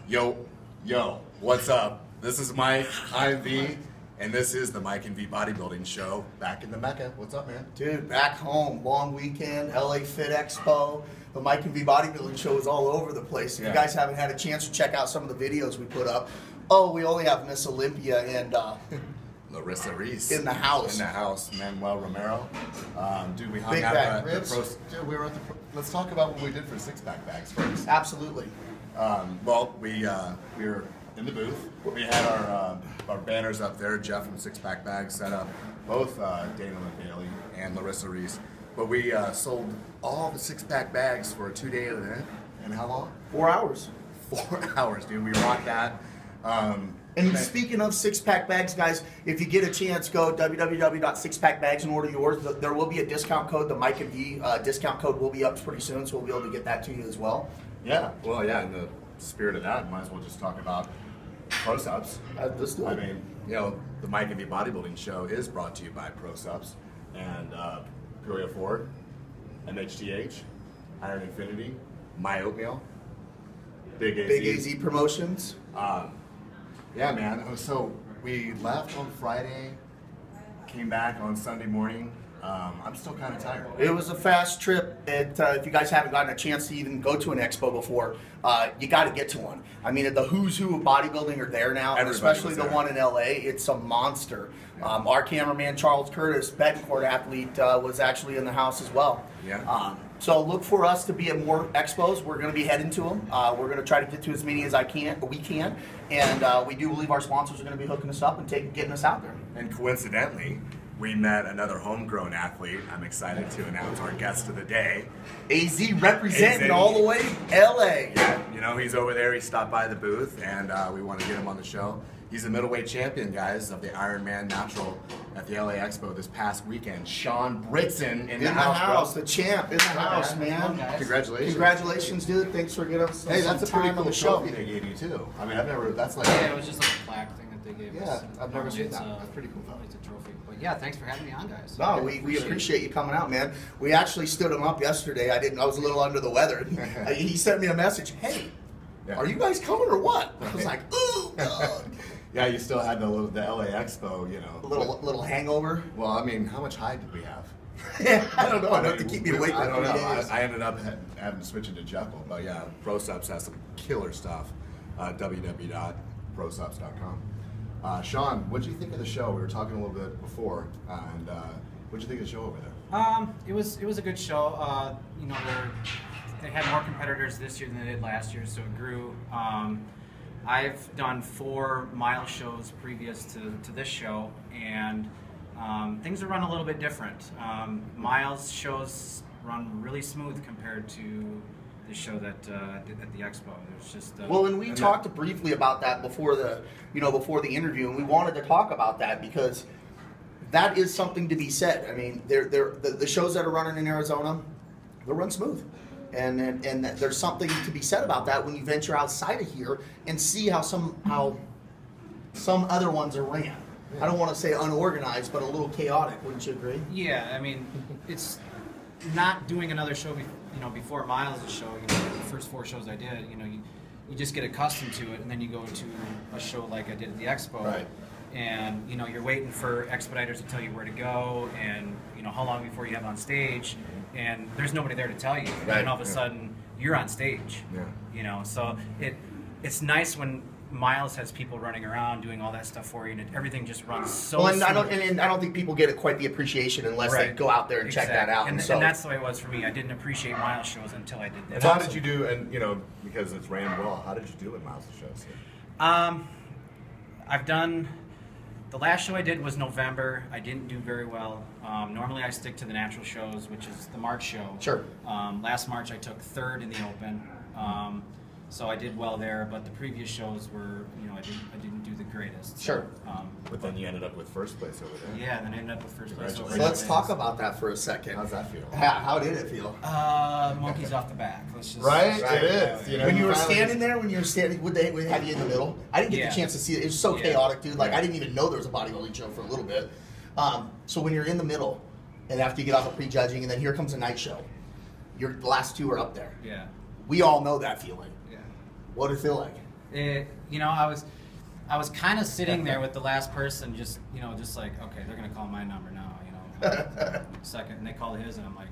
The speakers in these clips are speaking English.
Yo, what's up? This is Mike, I'm V, and this is the Mike and V Bodybuilding Show back in the Mecca. What's up, man? Dude, back home, long weekend, LA Fit Expo. The Mike and V Bodybuilding Show is all over the place. If you guys haven't had a chance to check out some of the videos we put up, we only have Miss Olympia and Larissa Reese in the house. In the house, Manuel Romero. Dude, we hung Big out bag at the ribs. Dude, we were at the let's talk about what we did for six-pack bags first. Absolutely. Well, we were in the booth. We had our banners up there. Jeff from Six Pack Bags set up both Dana Bailey and Larissa Reese. But we sold all the six-pack bags for a 2-day event. And how long? 4 hours. 4 hours, dude. We rocked that. And speaking of six-pack bags, guys, if you get a chance, go www.sixpackbags and order yours. There will be a discount code. The Mike and V discount code will be up pretty soon, so we'll be able to get that to you as well. Yeah. Well, yeah. In the spirit of that, might as well just talk about ProSubs. Let's do it. I mean, you know, the Mike and V Bodybuilding Show is brought to you by ProSubs and Peoria Ford, MHTH, Iron Infinity, My Oatmeal, Big AZ. Big AZ Promotions. Yeah, man. So we left on Friday, came back on Sunday morning. I'm still kind of tired. It was a fast trip. If you guys haven't gotten a chance to even go to an expo before, you got to get to one. I mean, the who's who of bodybuilding are there now, and especially the one in LA. It's a monster. Yeah. Our cameraman, Charles Curtis, Betancourt athlete, was actually in the house as well. Yeah. So look for us to be at more expos. We're going to be heading to them. We're going to try to get to as many as we can. And we do believe our sponsors are going to be hooking us up and getting us out there. And coincidentally, we met another homegrown athlete. I'm excited to announce our guest of the day. AZ representing all the way LA. Yeah, you know, he's over there. He stopped by the booth, and we want to get him on the show. He's the middleweight champion, guys, of the Ironman Natural at the LA Expo this past weekend. Shawn Britson in the house, the champ in the house, man. Congratulations. Congratulations, dude. Thanks for getting us. Hey, that's a pretty cool show trophy they gave you too. I mean, I've never. That's like. Yeah, it was just like a plaque thing that they gave us. Yeah, I've never seen that. That's pretty cool. It's a trophy. But yeah, thanks for having me on, guys. No, we appreciate you coming out, man. We actually stood him up yesterday. I was a little under the weather. He sent me a message. Hey, are you guys coming or what? I was like, ooh, God. Yeah, you still had the LA Expo, you know. A little hangover. Well, I mean, how much high did we have? I don't know. Enough to keep me awake. I don't know. I ended up having to switch into Jekyll, but yeah, ProSubs has some killer stuff. www.prosubs.com. Shawn, what did you think of the show? We were talking a little bit before, and what did you think of the show over there? It was a good show. You know, they had more competitors this year than they did last year, so it grew. I've done 4 mile shows previous to this show, and things are run a little bit different. Miles shows run really smooth compared to the show that at the expo. There's just well, and we talked briefly about that before the interview, and we wanted to talk about that because that is something to be said. I mean, the shows that are running in Arizona, they run smooth. And there's something to be said about that when you venture outside of here and see how some other ones are ran. Yeah. I don't want to say unorganized, but a little chaotic. Wouldn't you agree? Yeah, I mean, it's not doing another show, before Miles' show. You know, the first 4 shows I did, you just get accustomed to it, and then you go to a show like I did at the expo. Right. And you're waiting for expediters to tell you where to go, and how long before you have on stage, and there's nobody there to tell you. Right. And all of a sudden you're on stage. Yeah. So it's nice when Miles has people running around doing all that stuff for you, and everything just runs so. Well, and I don't think people get quite the appreciation unless they go out there and check that out. And that's the way it was for me. I didn't appreciate Miles shows until I did that. How did you do? And because it's ran well, how did you do in Miles' shows? I've done. The last show I did was November. I didn't do very well. Normally I stick to the natural shows, which is the March show. Sure. Last March I took 3rd in the Open. So I did well there, but the previous shows were, I didn't do the greatest. Sure. But then you ended up with first place over there. Yeah, then I ended up with first place over there. So let's talk about that for a second. How's that feel? How did it feel? Monkeys off the back. Let's just right? It is. When you were standing there, would they have you in the middle? I didn't get the chance to see it. It was so chaotic, dude. Like I didn't even know there was a bodybuilding show for a little bit. So when you're in the middle, and after you get off of prejudging, and then here comes a night show, the last 2 are up there. Yeah. We all know that feeling. Yeah. What did it feel like? You know, I was kind of sitting there with the last person, just like, okay, they're gonna call my number now, you know. Second, and they called his, and I'm like,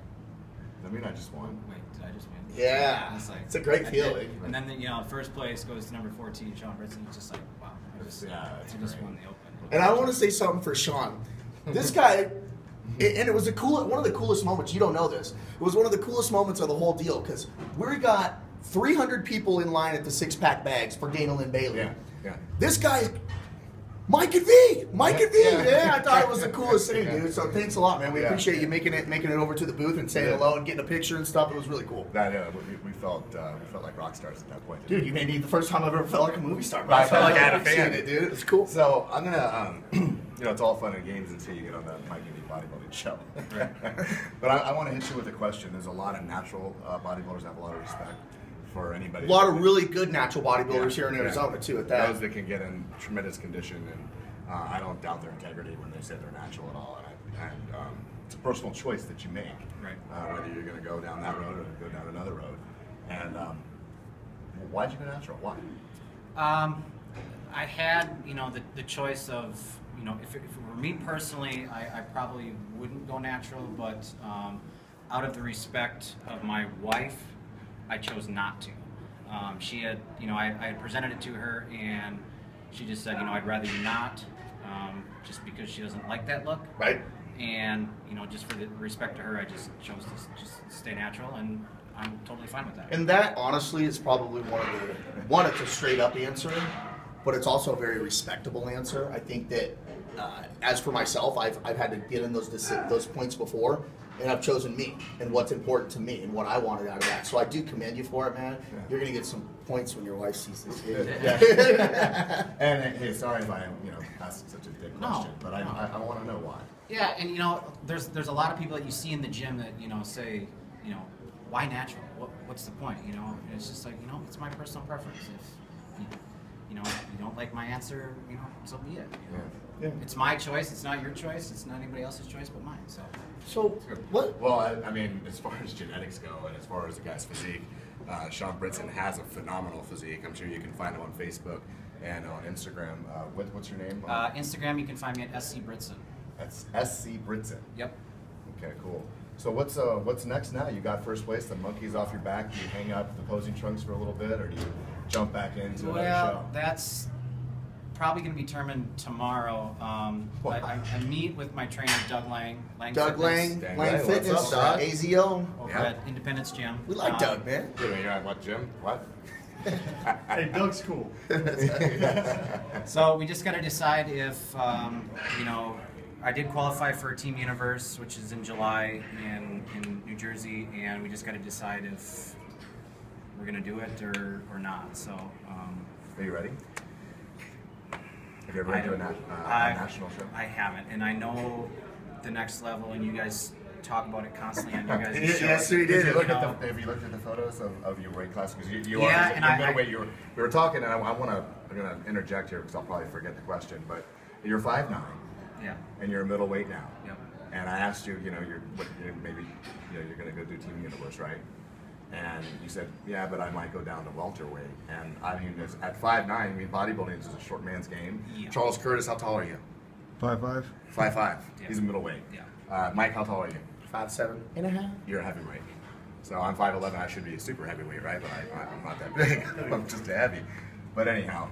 I mean, I just won. wait, did I just win? Yeah, It's, like, it's a great feeling. And then first place goes to number 14, Shawn Britson. It's just like, wow, I just won the Open. And I want to say something for Shawn. This guy, and it was one of the coolest moments. You don't know this. It was one of the coolest moments of the whole deal because we got 300 people in line at the six-pack bags for Dana Lynn Bailey. Yeah. This guy, Mike and V. Yeah, I thought it was the coolest thing, dude. So thanks a lot, man. We appreciate you making it over to the booth and saying hello and getting a picture and stuff. It was really cool. We felt like rock stars at that point. Dude, you made me the first time I've ever felt like a movie star. I felt like I had a fan. It, dude. It's cool. So I'm gonna, it's all fun and games until you get on the Mike and V bodybuilding show. Right. But I want to hit you with a question. There's a lot of natural bodybuilders that have a lot of respect for anybody. A lot of really good natural bodybuilders here in Arizona too. At that, those that can get in tremendous condition, and I don't doubt their integrity when they say they're natural at all. And it's a personal choice that you make, Right. Whether you're going to go down that road or go down another road. And why'd you go natural? Why? I had, the choice of, if it were me personally, I probably wouldn't go natural, but out of the respect of my wife, I chose not to. She had, I had presented it to her, and she just said, I'd rather you not, just because she doesn't like that look. right? And, just for the respect to her, I just chose to just stay natural, and I'm totally fine with that. And that, honestly, is probably one. It's a straight up answer, but it's also a very respectable answer. I think that, as for myself, I've had to get in those points before, and I've chosen me and what's important to me and what I wanted out of that. So I do commend you for it, man. Yeah. You're gonna get some points when your wife sees this video. And hey, sorry if I asked such a big question, but I want to know why. Yeah, and there's a lot of people that you see in the gym that say, why natural? What's the point? And it's just like, it's my personal preference. If you don't like my answer, so be it. Yeah. It's my choice. It's not your choice. It's not anybody else's choice but mine. So what? Well, I mean, as far as genetics go, and as far as the guy's physique, Shawn Britson has a phenomenal physique. I'm sure you can find him on Facebook and on Instagram. What's your name? Instagram, you can find me at SC Britson. That's SC Britson. Yep. Okay, cool. So what's next now? You got first place. The monkey's off your back. Do you hang out the posing trunks for a little bit, or do you jump back into another show? Well, that's probably going to be determined tomorrow. I meet with my trainer, Doug Lang. Doug Lang, Lang Fitness, what's up, Doug? AZO. Over at Independence Gym. We like Doug, man. Wait a minute, you're at what gym? What? Hey, Doug's cool. So we just got to decide if, I did qualify for Team Universe, which is in July in New Jersey, and we just got to decide if we're going to do it or not. So. Are you ready? Have you ever been to a national show? I haven't, and I know the next level, and you guys talk about it constantly on your guys' show. Yes, we did. Have you looked at the photos of your weight class? Because you Yeah, are and middleweight. We were talking, and I'm going to interject here because I'll probably forget the question, but you're 5'9". Yeah. And you're a middleweight now. Yep. And I asked you, you're going to go do Team Universe, right? And you said, yeah, but I might go down to welterweight. And I mean, at 5'9", I mean, bodybuilding is a short man's game. Yeah. Charles Curtis, how tall are you? 5'5". 5'5". Yeah. He's a middleweight. Yeah. Mike, how tall are you? 5'7.5". You're a heavyweight. So I'm 5'11". I should be a super heavyweight, right? But I'm not that big. I'm just a heavy. But anyhow,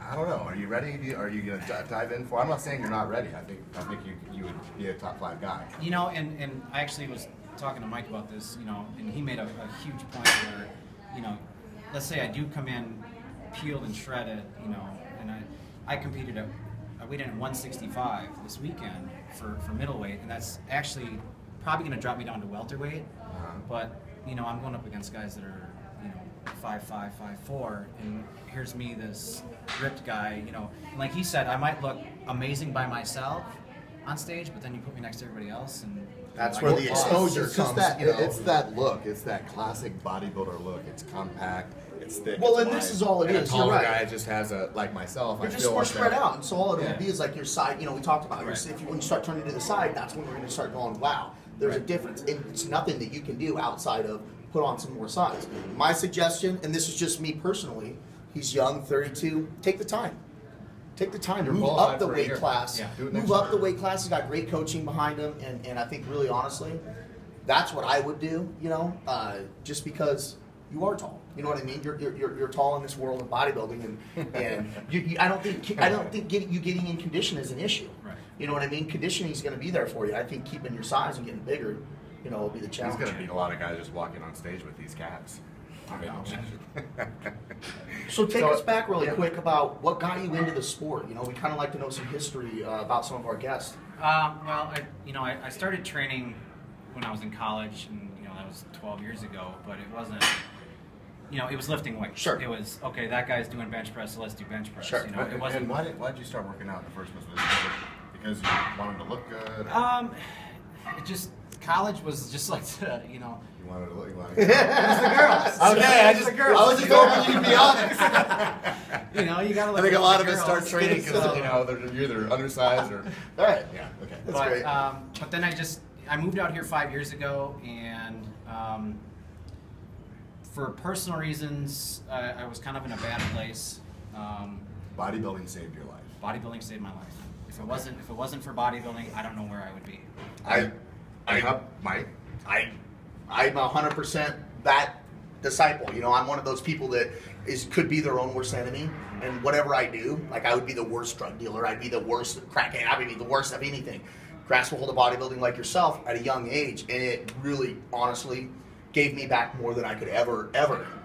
I don't know. Are you ready? Are you going to dive in for? I'm not saying you're not ready. I think you would be a top 5 guy. And I actually was talking to Mike about this, and he made a huge point where, let's say I do come in peeled and shredded, and I competed I weighed in at 165 this weekend for middleweight, and that's actually probably going to drop me down to welterweight. But I'm going up against guys that are 5'5", 5'4", and here's me, this ripped guy. Like he said, I might look amazing by myself on stage, but then you put me next to everybody else, and That's where the exposure It's just comes. It's that look. It's that classic bodybuilder look. It's compact. It's thick. Well, it's and wide. this is all it And is, A taller you're right. guy just has like myself. You're I just feel more like spread that. out, and so all it Yeah. will be is like your side. We talked about. Right. When you start turning to the side, that's when we're going to start going, wow, there's a difference. It's nothing that you can do outside of put on some more size. My suggestion, and this is just me personally, He's young, 32. Take the time. Take the time. You're Move qualified up the for a weight year. class. Yeah. Do it Move next up year. the weight class. He's got great coaching behind him, and I think really honestly, that's what I would do. You know, just because you are tall. You know what I mean? You're tall in this world of bodybuilding, and I don't think you getting in condition is an issue. Right. You know what I mean? Conditioning is going to be there for you. I think keeping your size and getting bigger, you know, will be the He's challenge. going to beat a lot of guys just walking on stage with these calves. I mean, So take So, us back really yeah. quick about what got you into the sport. You know, we kind of like to know some history about some of our guests. Well, I started training when I was in college, and that was 12 years ago. But it wasn't, it was lifting weights. Sure. It was okay. That guy's doing bench press, so let's do bench press. Sure. It wasn't. And why did you start working out in the first place? Was it because you wanted to look good? It just college was just like You wanted to look. You wanted it was the girls. Okay, I It's the girls. was just hoping you could be honest. You gotta. I Look think at a lot the of us start girls. training because they're either undersized or. All right. Yeah. Okay. That's but, great. But then I moved out here 5 years ago, and for personal reasons, I was kind of in a bad place. Bodybuilding saved your life. Bodybuilding saved my life. If it wasn't for bodybuilding, I don't know where I would be. I'm 100% that disciple. You know, I'm one of those people that could be their own worst enemy. And whatever I do, like I would be the worst drug dealer, I'd be the worst crackhead, I would be the worst of anything. Grasp a hold of bodybuilding like yourself at a young age, and it really, honestly, gave me back more than I could ever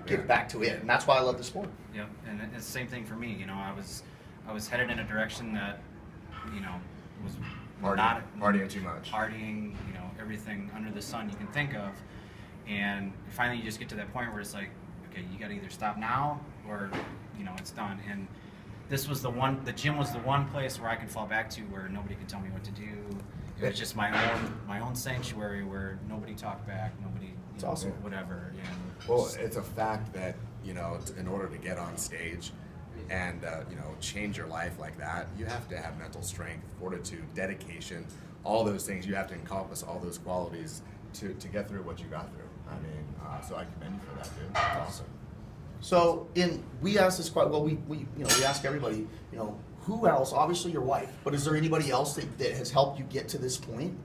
give back to it. And that's why I love the sport. Yep, and it's the same thing for me. I was headed in a direction that, was Partying too much. Partying, everything under the sun you can think of. And finally you just get to that point where it's like, okay, you gotta either stop now or, it's done. And this was the gym was the one place where I could fall back to where nobody could tell me what to do. It was just my own sanctuary where nobody talked back, nobody, It's awesome. whatever. And Well, it's a fact that, in order to get on stage and, change your life like that, you have to have mental strength, fortitude, dedication, all those things. You have to encompass all those qualities to get through what you got through. I mean, so I commend you for that, dude. That's awesome. So we ask this question. Well, we ask everybody. Who else? Obviously, your wife. But is there anybody else that has helped you get to this point?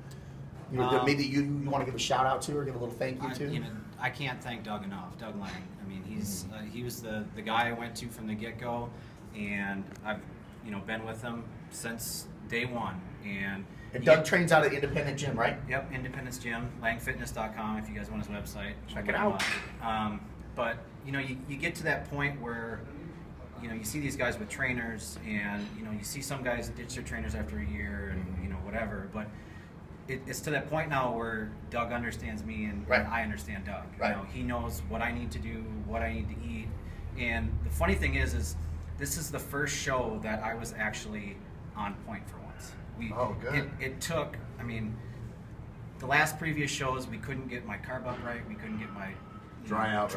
That maybe you want to give a shout out to or give a little thank you to. I can't thank Doug enough. Doug Lang. I mean, he was the guy I went to from the get go, and I've been with him since day one. And Doug trains out at Independent Gym, right? Yep, Independence Gym, langfitness.com if you guys want his website. Check it out. But you get to that point where you see these guys with trainers, and you see some guys ditch their trainers after a year, and whatever. But it's to that point now where Doug understands me, and Right. I understand Doug. Right. He knows what I need to do, what I need to eat. And the funny thing is this is the first show that I was actually on point for once. Oh, good. It took, the last previous shows we couldn't get my carb up right, we couldn't get my Dry out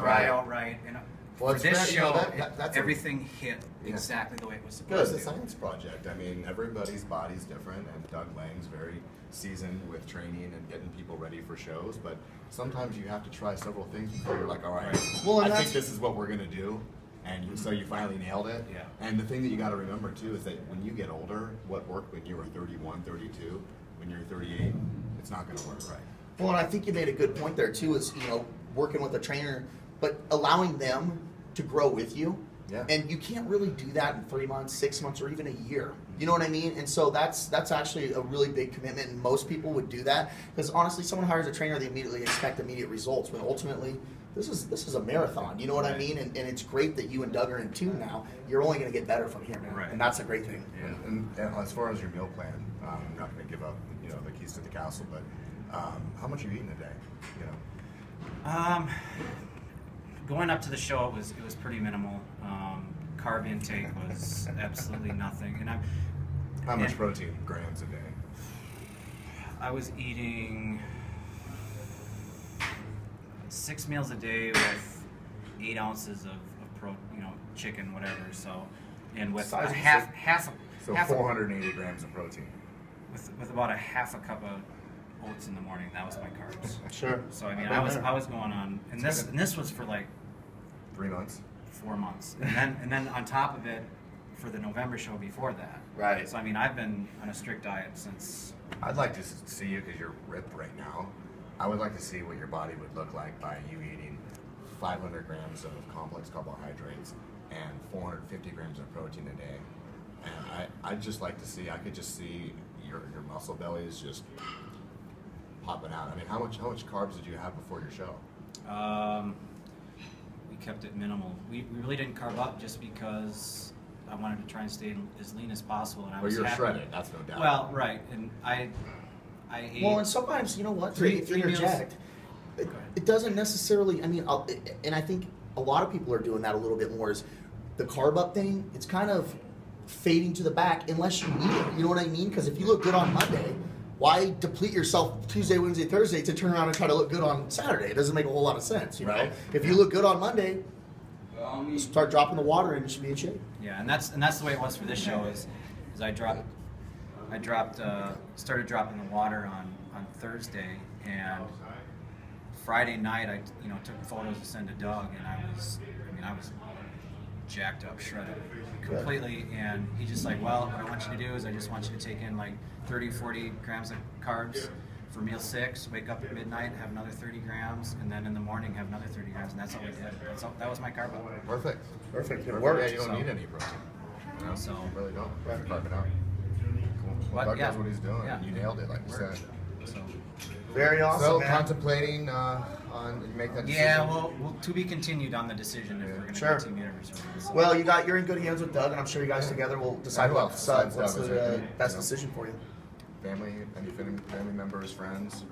right. And Well, for it's this great, show, that's everything hit Yeah. exactly the way it was Good. supposed It's a to. science project. I mean, everybody's body's different, and Doug Lang's very seasoned with training and getting people ready for shows. But sometimes you have to try several things before you're like, all right, Well, and I think that's- this is what we're gonna do. And so you finally nailed it. Yeah. And the thing that you got to remember too is that when you get older, what worked when you were 31, 32, when you're 38, it's not going to work right. Well, and I think you made a good point there too. Is working with a trainer, but allowing them to grow with you. Yeah. And you can't really do that in 3 months, 6 months, or even a year. You know what I mean? And so that's actually a really big commitment, and most people would do that because honestly, someone hires a trainer, they immediately expect immediate results. But ultimately, this is a marathon. You know what I mean? And it's great that you and Doug are in tune now. You're only going to get better from here, man. Right. And that's a great thing. And as far as your meal plan, I'm not going to give up, the keys to the castle, but how much are you eating a day? Going up to the show, it was pretty minimal. Carb intake was absolutely nothing, and How much protein grams a day? I was eating 6 meals a day with 8 ounces of chicken, whatever. So, and with Size a of half So half a- 480 grams of protein. with about a half a cup of oats in the morning. That was my carbs. Sure. So I was going on, and this was for like 3 months. 4 months, and then on top of it, for the November show before that. Right. So I mean, I've been on a strict diet since. I'd like to see you, because you're ripped right now. I would like to see what your body would look like by you eating 500 grams of complex carbohydrates and 450 grams of protein a day. And I'd just like to see, I could just see your muscle belly is just popping out. I mean, how much carbs did you have before your show? We kept it minimal. We really didn't carb up just because I wanted to try and stay as lean as possible. And I was you're happy. shredded, that's no doubt. Well, right, and I ate. Well, and sometimes, you know what, three if you're meals. jacked, it doesn't necessarily, I mean, and I think a lot of people are doing that a little bit more, is the carb up thing, it's kind of fading to the back unless you need it. You know what I mean? Because if you look good on Monday, why deplete yourself Tuesday, Wednesday, Thursday to turn around and try to look good on Saturday? It doesn't make a whole lot of sense, you know? Right. If you look good on Monday, start dropping the water and you should be in shape. Yeah, and that's the way it was for this show. Is I started dropping the water on Thursday, and Friday night I took photos to send to Doug, and I was jacked up, shredded completely, and he's just like, well, what I want you to do is I just want you to take in like 30, 40 grams of carbs for meal 6, wake up at midnight, have another 30 grams, and then in the morning have another 30 grams, and that's all we did. That was my carb up. Perfect. It worked. Yeah, you don't need any protein. You know? So- You really don't. You're carving out. Cool. What? Doug Yeah. knows what he's doing. Yeah. You nailed it, like you said. So, Very awesome, So, man. contemplating on make that decision. yeah, well, to be continued on the decision if we're going to Sure. go Team Universe. So. Well, you're in good hands with Doug, and I'm sure you guys together will decide Who else besides what's Doug? Is the there best any- decision for you. Family, any family members, friends?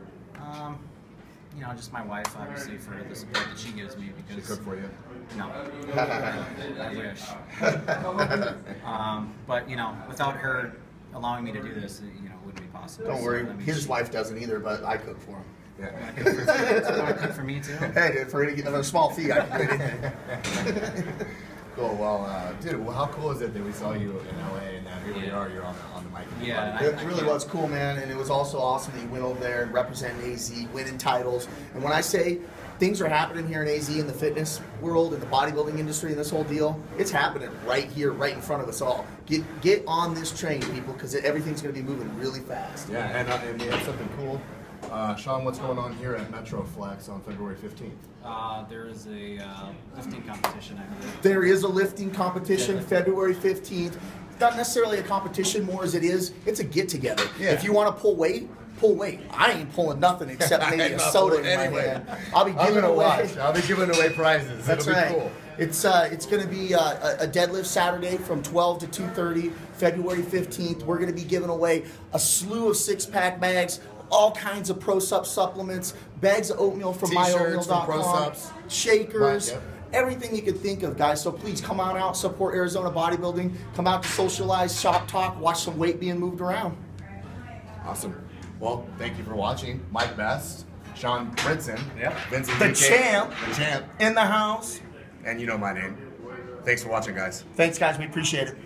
Just my wife, obviously, for the support that she gives me, She because cook for you? no, I wish. But without her allowing me to do this, it wouldn't be possible. Don't So, worry, I mean, his wife doesn't either, but I cook for him. Yeah. cook for me too. Hey, for a small fee, I can do anything. Cool. Well, dude, how cool is it that we saw you in LA and now here we Yeah. are, you're on the mic. Yeah, It really was cool, man, and it was also awesome that you went over there and represented AZ, winning titles. And when I say things are happening here in AZ in the fitness world, in the bodybuilding industry, and this whole deal, it's happening right here, right in front of us all. Get on this train, people, because everything's going to be moving really fast. Yeah, and we have something cool. Shawn, what's going on here at Metroflex on February 15th? There is a lifting competition, I believe. There is a lifting competition February 15th. Not necessarily a competition more as it's a get-together. Yeah. If you want to pull weight, pull weight. I ain't pulling nothing except maybe a soda in my hand. I'll be giving away. I'll be giving away prizes. That's It'll right. be cool. It's going to be a deadlift Saturday from 12 to 2:30, February 15th. We're going to be giving away a slew of six-pack bags, all kinds of pro-sup supplements, bags of oatmeal from T-shirts from myoatmeal.com, Pro-Sups. shakers, Right, yep. everything you could think of, guys. So please come on out, support Arizona Bodybuilding, come out to socialize, shop talk, watch some weight being moved around. Awesome. Well, thank you for watching. Mike Best, Shawn Britson, Yep. Vincent The UK, champ. the champ, In the house. and you know my name. Thanks for watching, guys. Thanks, guys. We appreciate it.